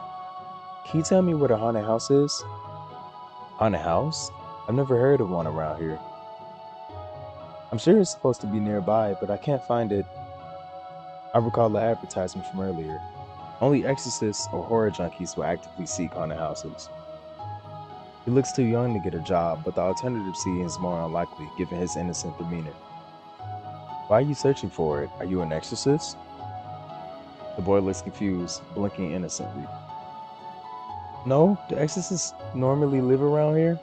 Can you tell me where the haunted house is? Haunted house? I've never heard of one around here. I'm sure it's supposed to be nearby, but I can't find it. I recall the advertisement from earlier. Only exorcists or horror junkies will actively seek haunted houses. He looks too young to get a job, but the alternative seems more unlikely given his innocent demeanor. Why are you searching for it? Are you an exorcist? The boy looks confused, blinking innocently. No, do exorcists normally live around here?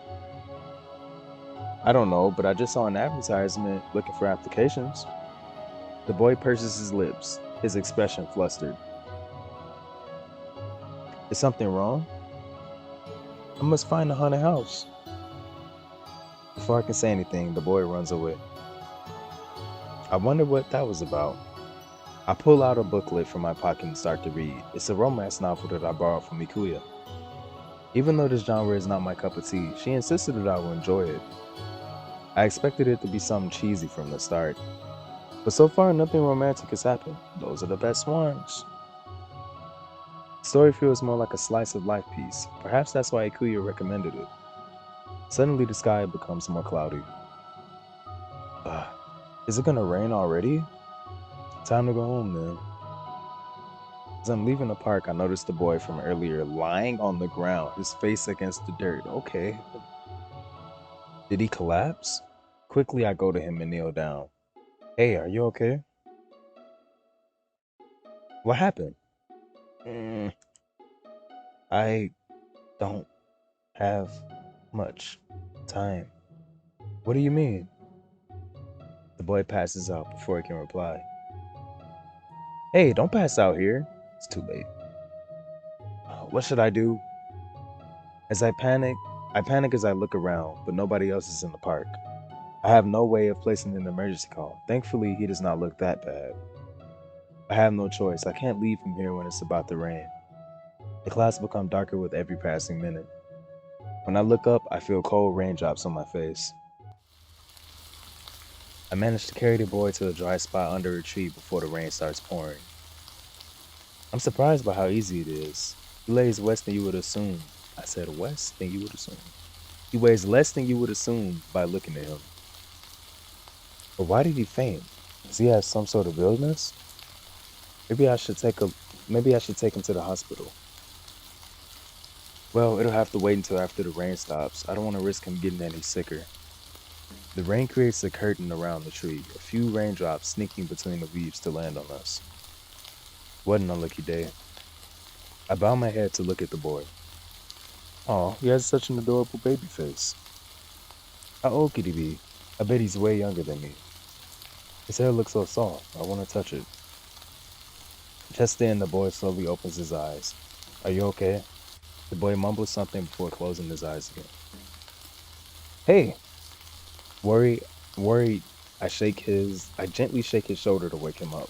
I don't know, but I just saw an advertisement looking for applications. The boy purses his lips, his expression flustered. Is something wrong? I must find the haunted house. Before I can say anything, the boy runs away. I wonder what that was about. I pull out a booklet from my pocket and start to read. It's a romance novel that I borrowed from Mikuya. Even though this genre is not my cup of tea, she insisted that I would enjoy it. I expected it to be something cheesy from the start, but so far nothing romantic has happened. Those are the best ones. The story feels more like a slice of life piece. Perhaps that's why Ikuya recommended it. Suddenly the sky becomes more cloudy. Is it gonna rain already? Time to go home then. As I'm leaving the park, I notice the boy from earlier lying on the ground, his face against the dirt. Okay. Did he collapse? Quickly, I go to him and kneel down. Hey, are you okay? What happened? I don't have much time. What do you mean? The boy passes out before he can reply. Hey, don't pass out here. It's too late. What should I do? As I panic as I look around, but nobody else is in the park. I have no way of placing an emergency call. Thankfully, he does not look that bad. I have no choice. I can't leave him here when it's about to rain. The clouds become darker with every passing minute. When I look up, I feel cold raindrops on my face. I manage to carry the boy to a dry spot under a tree before the rain starts pouring. I'm surprised by how easy it is. He lays less than you would assume. I said less than you would assume. He weighs less than you would assume by looking at him. But why did he faint? Does he have some sort of illness? Maybe I should take him to the hospital. Well, it'll have to wait until after the rain stops. I don't want to risk him getting any sicker. The rain creates a curtain around the tree, a few raindrops sneaking between the leaves to land on us. What an unlucky day. I bow my head to look at the boy. Aw, he has such an adorable baby face. How old could he be? I bet he's way younger than me. His hair looks so soft. I want to touch it. Just then, the boy slowly opens his eyes. Are you okay? The boy mumbles something before closing his eyes again. Hey! Worried, worried, I gently shake his shoulder to wake him up.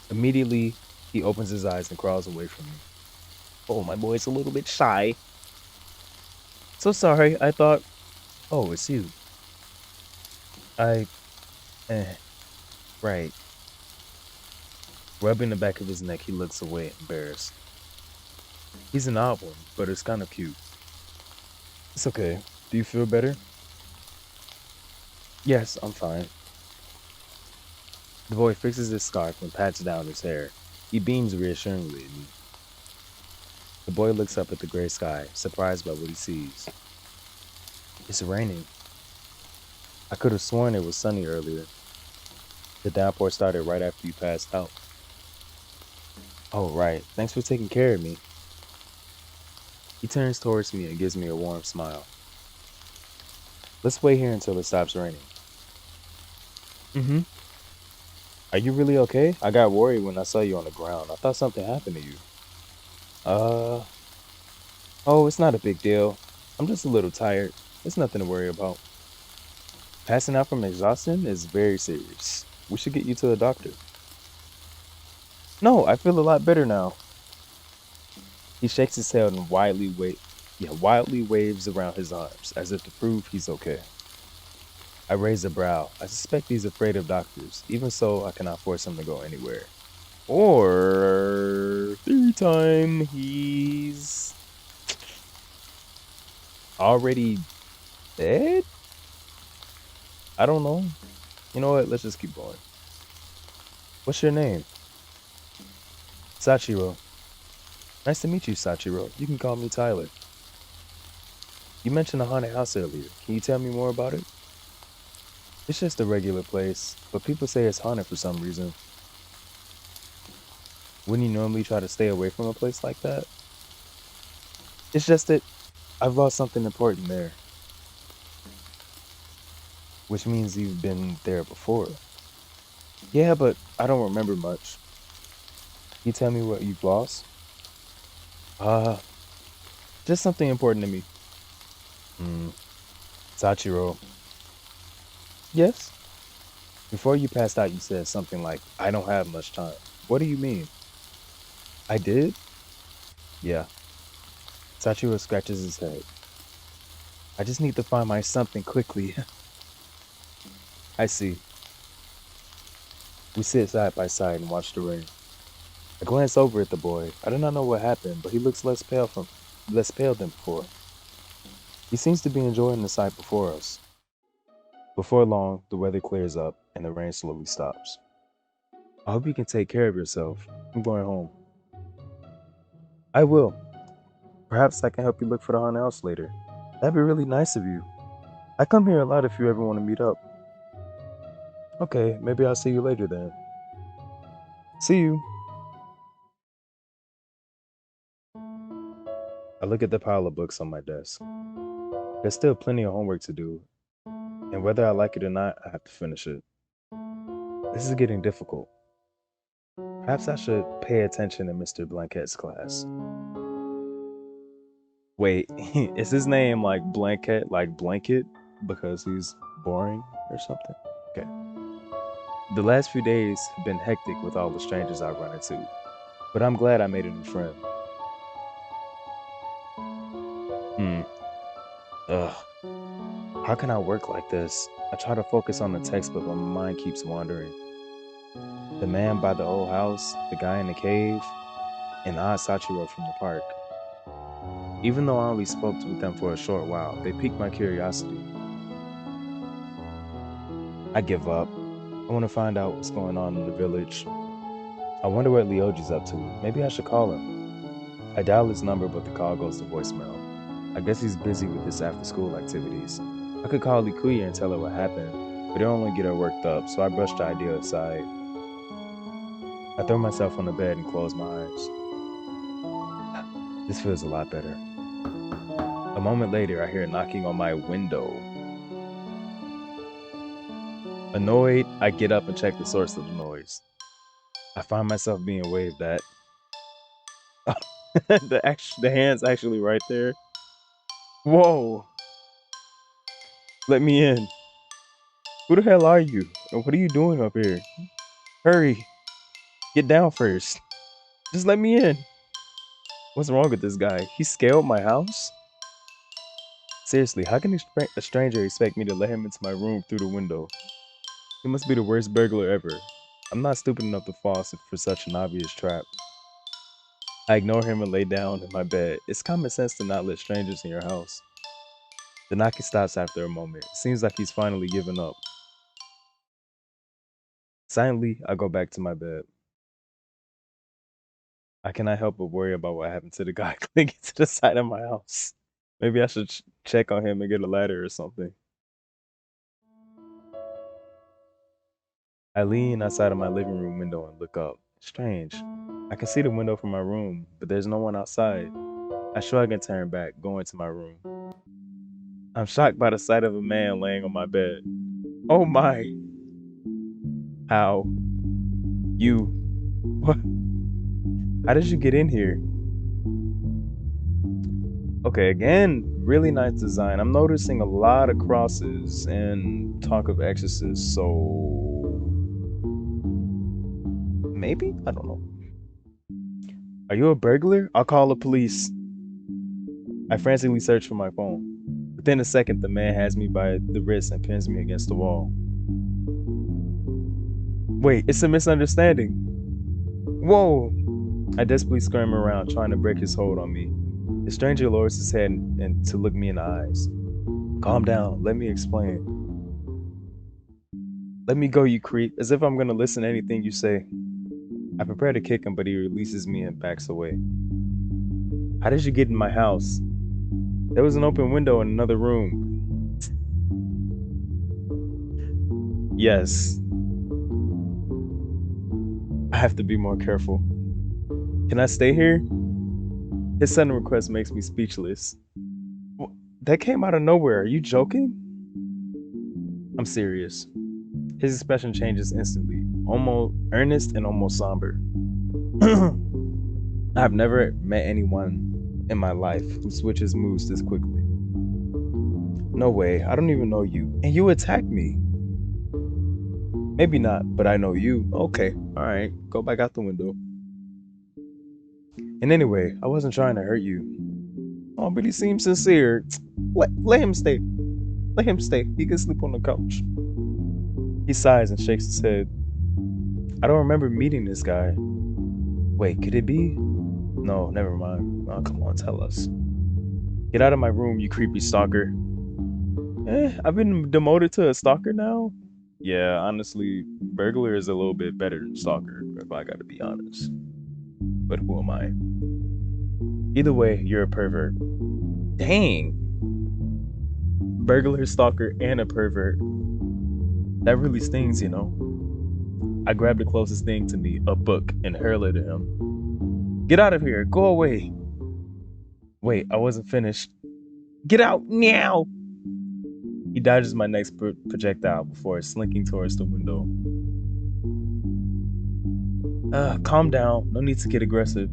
Immediately, he opens his eyes and crawls away from me. Oh, my boy's a little bit shy. So sorry, I thought... Oh, it's you. I... Right. Rubbing the back of his neck, he looks away, embarrassed. He's an odd one, but it's kind of cute. It's okay. Do you feel better? Yes, I'm fine. The boy fixes his scarf and pats down his hair. He beams reassuringly at me. The boy looks up at the gray sky, surprised by what he sees. It's raining. I could have sworn it was sunny earlier. The downpour started right after you passed out. Oh, right. Thanks for taking care of me. He turns towards me and gives me a warm smile. Let's wait here until it stops raining. Mm-hmm. Are you really okay? I got worried when I saw you on the ground. I thought something happened to you. Oh, it's not a big deal. I'm just a little tired. It's nothing to worry about. Passing out from exhaustion is very serious. We should get you to a doctor. No, I feel a lot better now. He shakes his head and wildly waves around his arms, as if to prove he's okay. I raise a brow. I suspect he's afraid of doctors. Even so, I cannot force him to go anywhere. Or... theory time, he's... already dead? I don't know. You know what? Let's just keep going. What's your name? Sachiro. Nice to meet you, Sachiro. You can call me Tyler. You mentioned a haunted house earlier. Can you tell me more about it? It's just a regular place, but people say it's haunted for some reason. Wouldn't you normally try to stay away from a place like that? It's just that I've lost something important there. Which means you've been there before. Yeah, but I don't remember much. Can you tell me what you've lost? Just something important to me. Sachiro. Yes? Before you passed out, you said something like, I don't have much time. What do you mean? I did? Yeah. Sachiro scratches his head. I just need to find my something quickly. I see. We sit side by side and watch the rain. I glance over at the boy. I do not know what happened, but he looks less pale than before. He seems to be enjoying the sight before us. Before long, the weather clears up and the rain slowly stops. I hope you can take care of yourself. I'm going home. I will. Perhaps I can help you look for the haunted house later. That'd be really nice of you. I come here a lot if you ever want to meet up. Okay, maybe I'll see you later then. See you. I look at the pile of books on my desk. There's still plenty of homework to do, and whether I like it or not, I have to finish it. This is getting difficult. Perhaps I should pay attention in Mr. Blanket's class. Wait, is his name like Blanket, like blanket, because he's boring or something? Okay. The last few days have been hectic with all the strangers I've run into, but I'm glad I made a new friend. Hmm. Ugh. How can I work like this? I try to focus on the text, but my mind keeps wandering. The man by the old house, the guy in the cave, and the odd Sachiro from the park. Even though I only spoke with them for a short while, they piqued my curiosity. I give up. I want to find out what's going on in the village. I wonder what Lyoji's up to. Maybe I should call him. I dial his number, but the call goes to voicemail. I guess he's busy with his after-school activities. I could call Likuya and tell her what happened, but it'll only get her worked up, so I brush the idea aside. I throw myself on the bed and close my eyes. This feels a lot better. A moment later, I hear knocking on my window. Annoyed, I get up and check the source of the noise. I find myself being waved at. The hand's actually right there. Whoa! Let me in. Who the hell are you? And what are you doing up here? Hurry! Get down first. Just let me in. What's wrong with this guy? He scaled my house? Seriously, how can a stranger expect me to let him into my room through the window? He must be the worst burglar ever. I'm not stupid enough to fall for such an obvious trap. I ignore him and lay down in my bed. It's common sense to not let strangers in your house. The knocking stops after a moment. It seems like he's finally given up. Silently, I go back to my bed. I cannot help but worry about what happened to the guy clinging to the side of my house. Maybe I should check on him and get a ladder or something. I lean outside of my living room window and look up. Strange. I can see the window from my room, but there's no one outside. I shrug and turn back, going to my room. I'm shocked by the sight of a man laying on my bed. Oh my! How? You? What? How did you get in here? Okay, again, really nice design. I'm noticing a lot of crosses and talk of exorcists, so maybe? I don't know. Are you a burglar? I'll call the police. I frantically search for my phone. Within a second, the man has me by the wrist and pins me against the wall. Wait, it's a misunderstanding. Whoa! I desperately scream around, trying to break his hold on me. The stranger lowers his head and to look me in the eyes. Calm down, let me explain. Let me go, you creep, as if I'm gonna listen to anything you say. I prepare to kick him, but he releases me and backs away. How did you get in my house? There was an open window in another room. Yes. I have to be more careful. Can I stay here? His sudden request makes me speechless. That came out of nowhere. Are you joking? I'm serious. His expression changes instantly, almost earnest and almost somber. I've never met anyone in my life who switches moods this quickly. No way, I don't even know you. And you attacked me. Maybe not, but I know you. Okay, alright, go back out the window. And anyway, I wasn't trying to hurt you. Oh, but he seems sincere. Let him stay. Let him stay. He can sleep on the couch. He sighs and shakes his head. I don't remember meeting this guy. Wait, could it be? No, never mind. Oh, come on, tell us. Get out of my room, you creepy stalker. I've been demoted to a stalker now? Yeah, honestly, burglar is a little bit better than stalker, if I gotta be honest. But who am I? Either way, you're a pervert. Dang. Burglar, stalker, and a pervert. That really stings, you know. I grab the closest thing to me, a book, and hurl it at him. Get out of here. Go away. Wait, I wasn't finished. Get out now. He dodges my next projectile before slinking towards the window. Calm down. No need to get aggressive.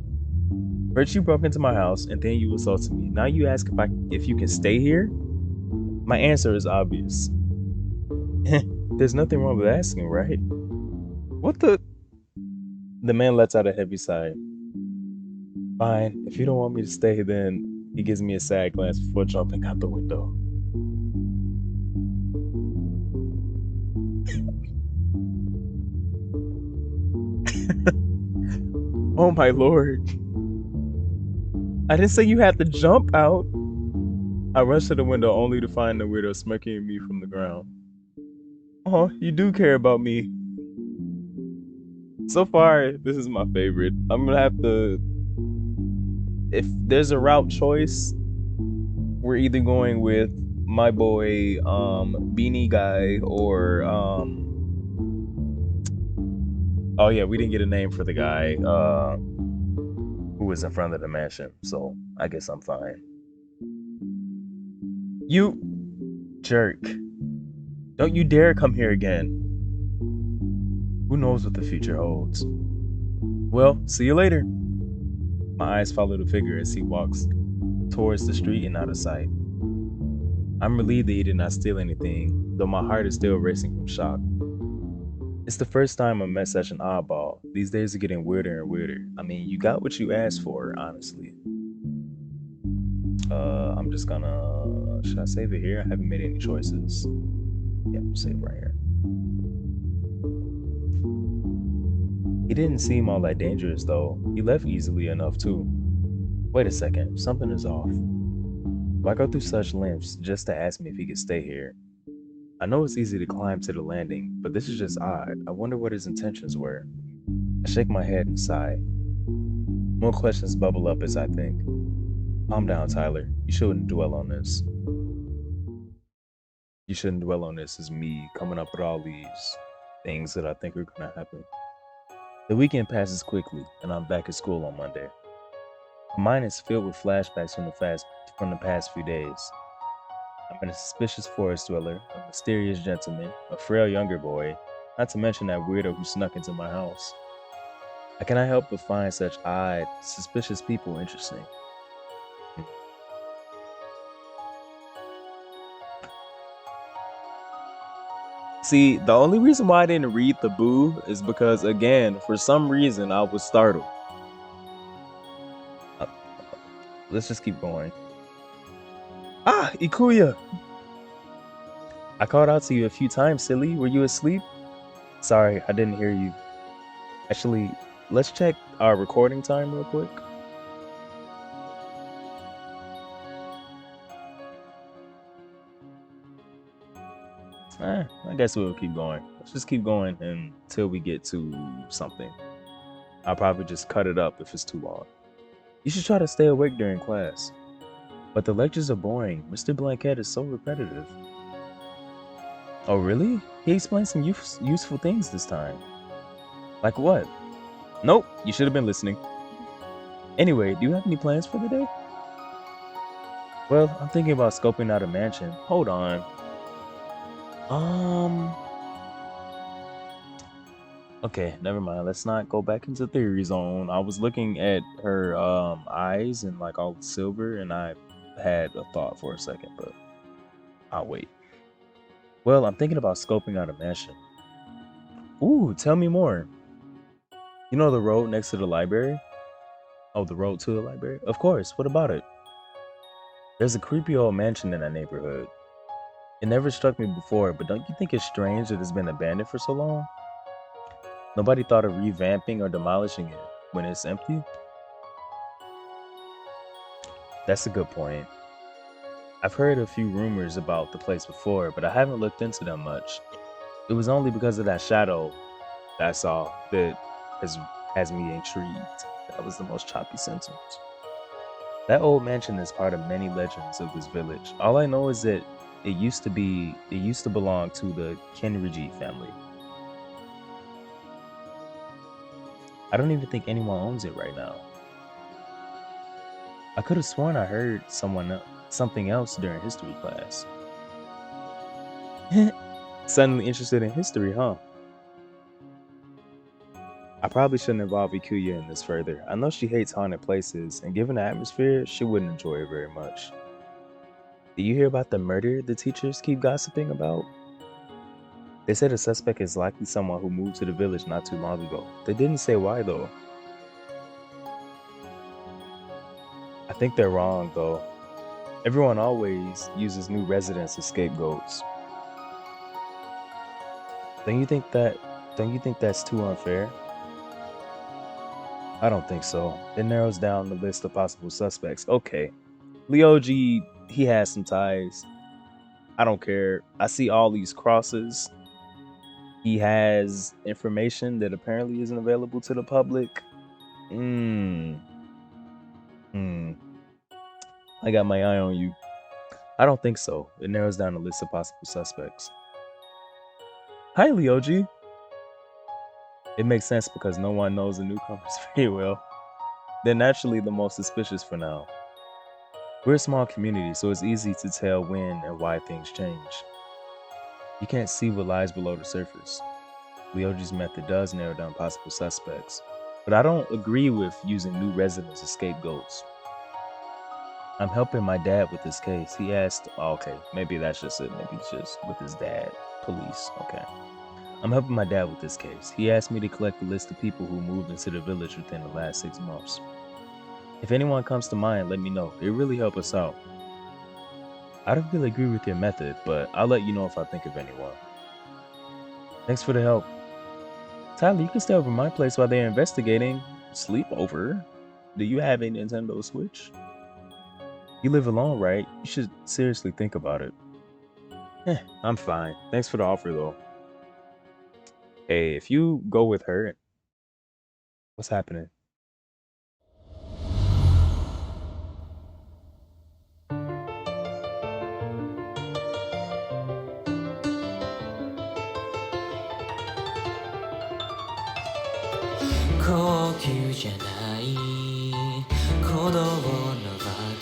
First you broke into my house, and then you assaulted me. Now you ask if you can stay here? My answer is obvious. There's nothing wrong with asking, right? What the? The man lets out a heavy sigh. Fine. If you don't want me to stay, then he gives me a sad glance before jumping out the window. Oh my lord. I didn't say you had to jump out. I rushed to the window only to find the weirdo smirking at me from the ground. Oh, you do care about me. So far, this is my favorite. I'm gonna have to... If there's a route choice, we're either going with my boy, Beanie Guy, or, oh yeah, we didn't get a name for the guy, who was in front of the mansion, so I guess I'm fine. You jerk. Don't you dare come here again. Who knows what the future holds? Well, see you later. My eyes follow the figure as he walks towards the street and out of sight. I'm relieved that he did not steal anything, though my heart is still racing from shock. It's the first time I met such an oddball. These days are getting weirder and weirder. I mean, you got what you asked for, honestly. I'm just gonna... Should I save it here? I haven't made any choices. Yep, save right here. He didn't seem all that dangerous, though. He left easily enough, too. Wait a second, something is off. Why go through such lengths just to ask me if he could stay here? I know it's easy to climb to the landing, but this is just odd. I wonder what his intentions were. I shake my head and sigh. More questions bubble up as I think. Calm down, Tyler. You shouldn't dwell on this. You shouldn't dwell on this as me coming up with all these things that I think are gonna happen. The weekend passes quickly, and I'm back at school on Monday. My mind is filled with flashbacks from the past few days. I'm a suspicious forest dweller, a mysterious gentleman, a frail younger boy, not to mention that weirdo who snuck into my house. I cannot help but find such odd, suspicious people interesting. See, the only reason why I didn't read the boo is because, again, for some reason, I was startled. Let's just keep going. Ah, Ikuya! I called out to you a few times, silly. Were you asleep? Sorry, I didn't hear you. Actually, let's check our recording time real quick. I guess we'll keep going. Let's just keep going until we get to something. I'll probably just cut it up if it's too long. You should try to stay awake during class. But the lectures are boring. Mr. Blanket is so repetitive. Oh, really? He explained some useful things this time. Like what? Nope, you should have been listening. Anyway, do you have any plans for the day? Well, I'm thinking about scoping out a mansion. Hold on. Okay, never mind. Let's not go back into theory zone. I was looking at her eyes and like all silver, and I had a thought for a second, but I'll wait. Well, I'm thinking about scoping out a mansion. Ooh, tell me more. You know the road next to the library? Oh, the road to the library? Of course, what about it? There's a creepy old mansion in that neighborhood. It never struck me before, but don't you think it's strange that it's been abandoned for so long? Nobody thought of revamping or demolishing it when it's empty? That's a good point. I've heard a few rumors about the place before, but I haven't looked into them much. It was only because of that shadow that I saw that has me intrigued. That was the most choppy sentence. That old mansion is part of many legends of this village. All I know is that it used to belong to the Kenriji family. I don't even think anyone owns it right now. I could have sworn I heard something else during history class. Suddenly interested in history, huh? I probably shouldn't involve Ikuya in this further. I know she hates haunted places, and given the atmosphere, she wouldn't enjoy it very much. Do you hear about the murder the teachers keep gossiping about? They say the suspect is likely someone who moved to the village not too long ago. They didn't say why though. I think they're wrong though. Everyone always uses new residents as scapegoats. Don't you think that don't you think that's too unfair? I don't think so. It narrows down the list of possible suspects. Okay. Leoji, he has some ties. I don't care. I see all these crosses. He has information that apparently isn't available to the public. Hmm. Hmm. I got my eye on you. I don't think so. It narrows down the list of possible suspects. Hi, Leoji. It makes sense because no one knows the newcomers very well. They're naturally the most suspicious for now. We're a small community, so it's easy to tell when and why things change. You can't see what lies below the surface. Leoji's method does narrow down possible suspects, but I don't agree with using new residents as scapegoats. I'm helping my dad with this case. He asked, okay, maybe that's just it. Maybe it's just with his dad, police. Okay. I'm helping my dad with this case. He asked me to collect a list of people who moved into the village within the last 6 months. If anyone comes to mind, let me know. It really help us out. I don't really agree with your method, but I'll let you know if I think of anyone. Thanks for the help. Tyler, you can stay over my place while they're investigating. Sleep over? Do you have a Nintendo Switch? You live alone, right? You should seriously think about it. I'm fine. Thanks for the offer, though. Hey, if you go with her, what's happening?高級じゃない鼓動のわ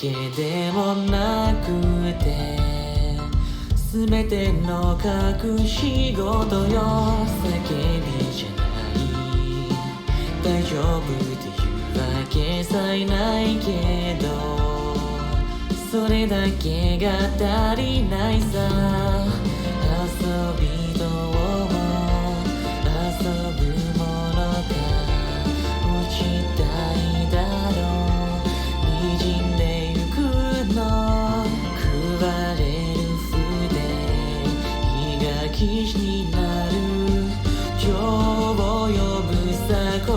けでもなくて全ての隠し事よ叫びじゃない大丈夫っていうわけさえないけどそれだけが足りないさ遊びと遊ぶものか落ちたいだろう滲んでゆくの配れる筆気が騎士になる情を呼ぶさこ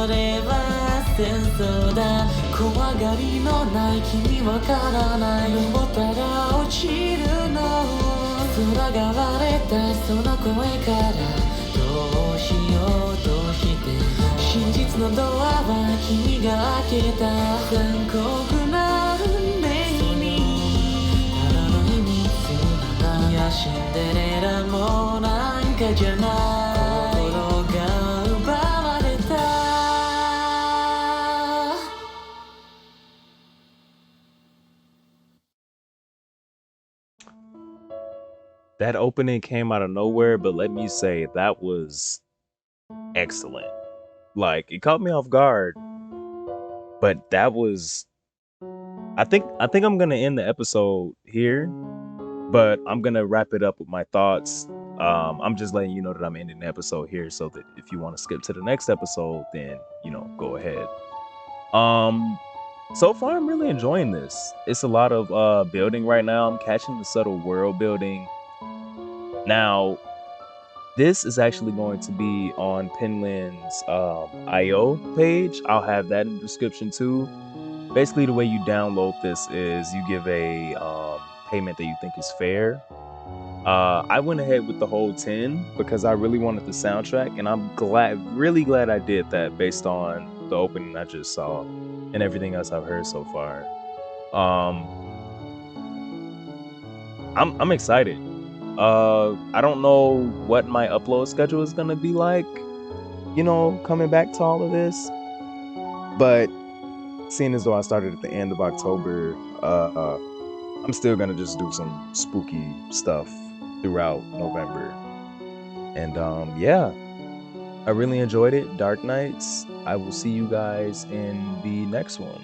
れは戦争だ怖がりのない君わからない登ったら落ちるの空が割れたその声からどうしようとして真実のドアは君が開けた残酷な運命にただの秘密なのいやシンデレラもなんかじゃない心が奪われたThat opening came out of nowhere, but let me say that was excellent. Like it caught me off guard, but that was I think I'm gonna end the episode here, but I'm gonna wrap it up with my thoughts. I'm just letting you know that I'm ending the episode here so that if you want to skip to the next episode, then go ahead. So far I'm really enjoying this. It's a lot of building right now. I'm catching the subtle world building. Now, this is actually going to be on Pinlin's IO page. I'll have that in the description too. Basically, the way you download this is you give a payment that you think is fair. I went ahead with the whole 10 because I really wanted the soundtrack, and I'm really glad I did that based on the opening I just saw and everything else I've heard so far. I'm excited. I don't know what my upload schedule is gonna be like, coming back to all of this. But seeing as though I started at the end of October, I'm still gonna just do some spooky stuff throughout November. And yeah, I really enjoyed it. Dark Nights. I will see you guys in the next one.